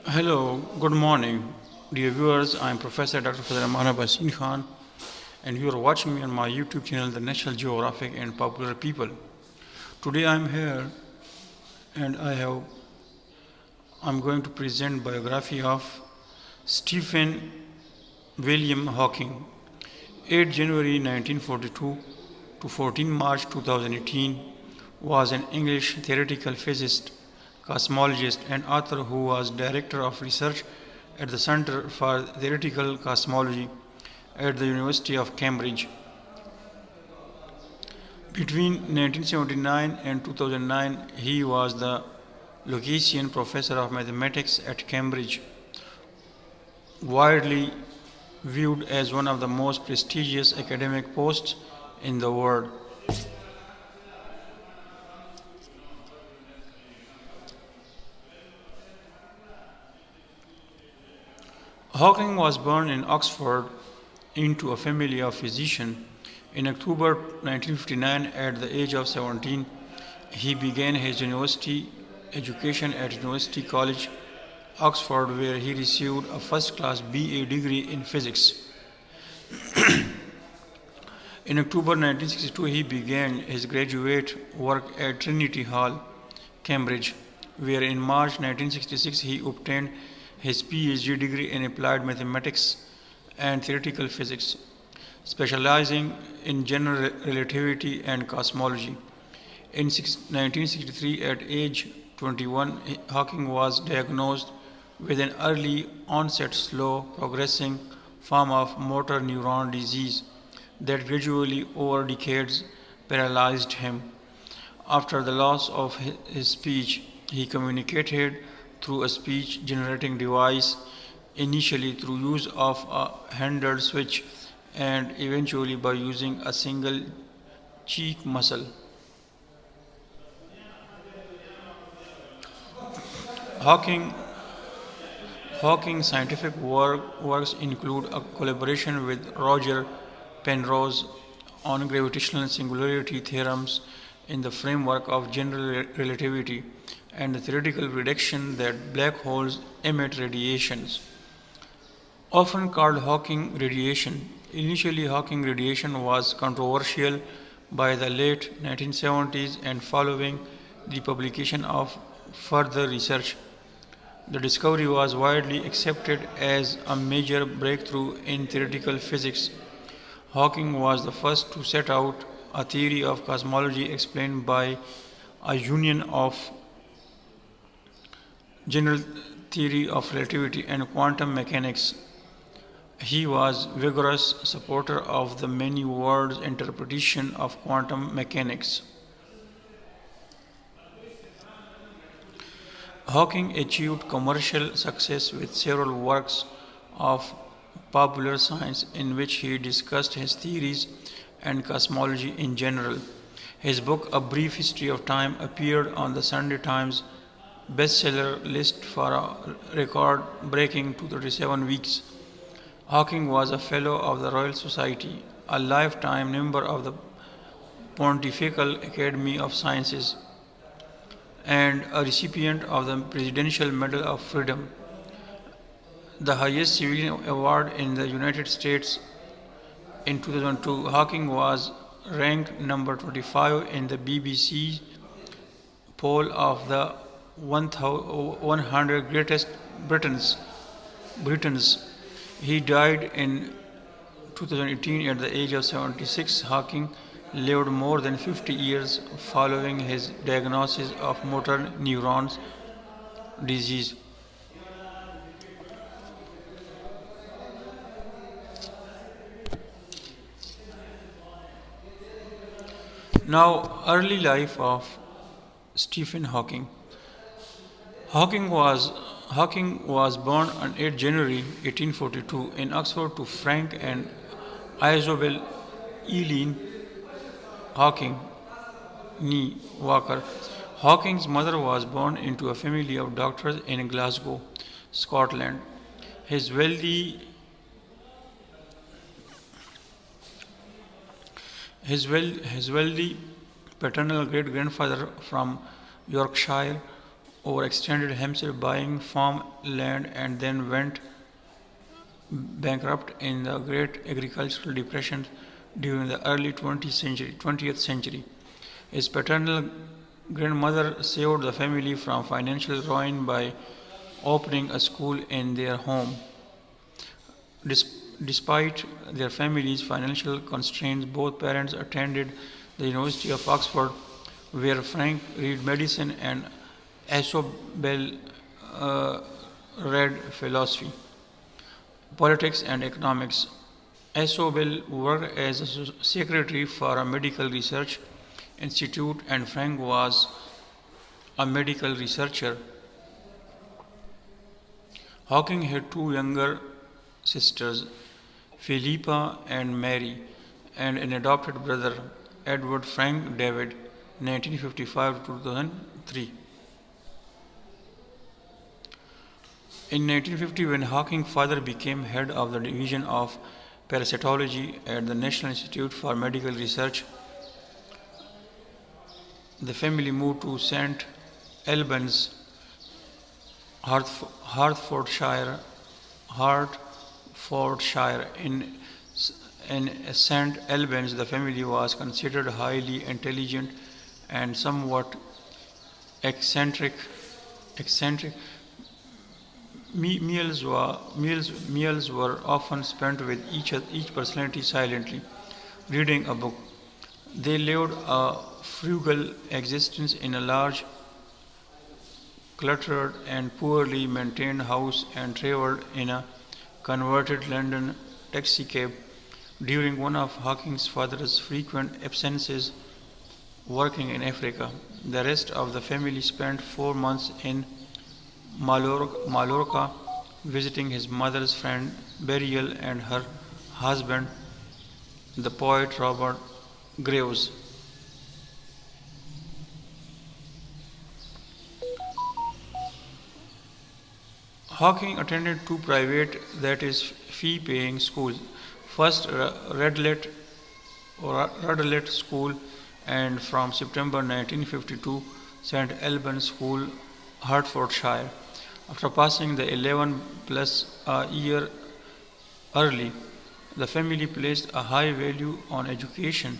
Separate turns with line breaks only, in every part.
Hello, good morning, dear viewers. I am Professor Dr. Fazal Basin Khan, and you are watching me on my YouTube channel, The National Geographic and Popular People. Today I am here, and I'm going to present biography of Stephen William Hawking, 8 January 1942 to 14 March 2018, was an English theoretical physicist, cosmologist, and author who was director of research at the Center for Theoretical Cosmology at the University of Cambridge. Between 1979 and 2009, he was the Lucasian Professor of Mathematics at Cambridge, widely viewed as one of the most prestigious academic posts in the world. Hawking was born in Oxford into a family of physicians. In October 1959, at the age of 17, he began his university education at University College, Oxford, where he received a first-class BA degree in physics. In October 1962, he began his graduate work at Trinity Hall, Cambridge, where in March 1966 he obtained his PhD degree in applied mathematics and theoretical physics, specializing in general relativity and cosmology. In 1963, at age 21, Hawking was diagnosed with an early onset, slow progressing form of motor neuron disease that gradually over decades paralyzed him. After the loss of his speech, he communicated through a speech generating device, initially through use of a handheld switch and eventually by using a single cheek muscle. Hawking Hawking's scientific works include a collaboration with Roger Penrose on gravitational singularity theorems in the framework of general relativity and the theoretical prediction that black holes emit radiations, often called Hawking radiation. Initially, Hawking radiation was controversial by the late 1970s, and following the publication of further research, the discovery was widely accepted as a major breakthrough in theoretical physics. Hawking was the first to set out a theory of cosmology explained by a union of general theory of relativity and quantum mechanics. He was a vigorous supporter of the many worlds interpretation of quantum mechanics. Hawking achieved commercial success with several works of popular science in which he discussed his theories and cosmology in general. His book, A Brief History of Time, appeared on the Sunday Times bestseller list for a record breaking 237 weeks. Hawking was a Fellow of the Royal Society, a lifetime member of the Pontifical Academy of Sciences, and a recipient of the Presidential Medal of Freedom, the highest civilian award in the United States. In 2002, Hawking was ranked number 25 in the BBC poll of the 100 greatest Britons. He died in 2018 at the age of 76. Hawking lived more than 50 years following his diagnosis of motor neurons disease. Now, early life of Stephen Hawking. Hawking was Hawking was born on 8 January 1842 in Oxford to Frank and Isobel Eileen Hawking Nee Walker. Hawking's mother was born into a family of doctors in Glasgow, Scotland. His wealthy his wealthy paternal great grandfather from Yorkshire overextended himself buying farm land and then went bankrupt in the Great Agricultural Depression during the early 20th century. His paternal grandmother saved the family from financial ruin by opening a school in their home. Despite their family's financial constraints, both parents attended the University of Oxford, where Frank read medicine and Isobel read philosophy, politics, and economics. Isobel worked as a secretary for a medical research institute, and Frank was a medical researcher. Hawking had two younger sisters, Philippa and Mary, and an adopted brother, Edward Frank David, 1955 to 2003. In 1950, when Hawking's father became head of the Division of Parasitology at the National Institute for Medical Research, the family moved to St. Albans, Hertfordshire. In St. Albans, the family was considered highly intelligent and somewhat eccentric. Meals were often spent with each personality silently, reading a book. They lived a frugal existence in a large, cluttered, and poorly maintained house and traveled in a converted London taxicab. During one of Hawking's father's frequent absences working in Africa, the rest of the family spent 4 months in Mallorca visiting his mother's friend Burial and her husband, the poet Robert Graves. Hawking attended two private, that is, fee-paying schools. First, Radlett School, and from September 1952, St. Albans School, Hertfordshire. After passing the 11 plus a year early, the family placed a high value on education.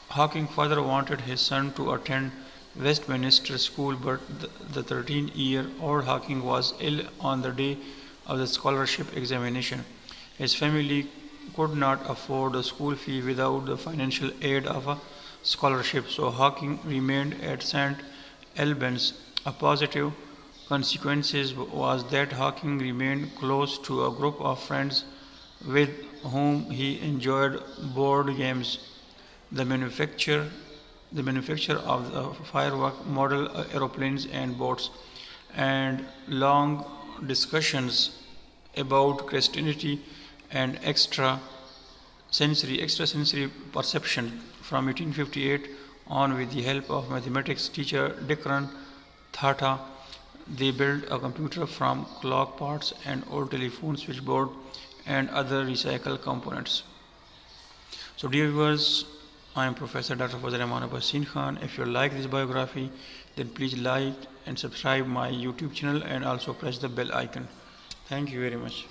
Hawking's father wanted his son to attend Westminster School, but the 13-year-old Hawking was ill on the day of the scholarship examination. His family could not afford the school fee without the financial aid of a scholarship, so Hawking remained at St. Albans. A positive consequence was that Hawking remained close to a group of friends with whom he enjoyed board games, the manufacture of the firework model aeroplanes and boats, and long discussions about Christianity and extrasensory perception. From 1858 on, with the help of mathematics teacher Dikran Thata, they built a computer from clock parts and old telephone switchboard and other recycled components. So dear viewers, I am Professor Dr. Fazal Rahman Abbassin Khan. If you like this biography, then please like and subscribe my YouTube channel and also press the bell icon. Thank you very much.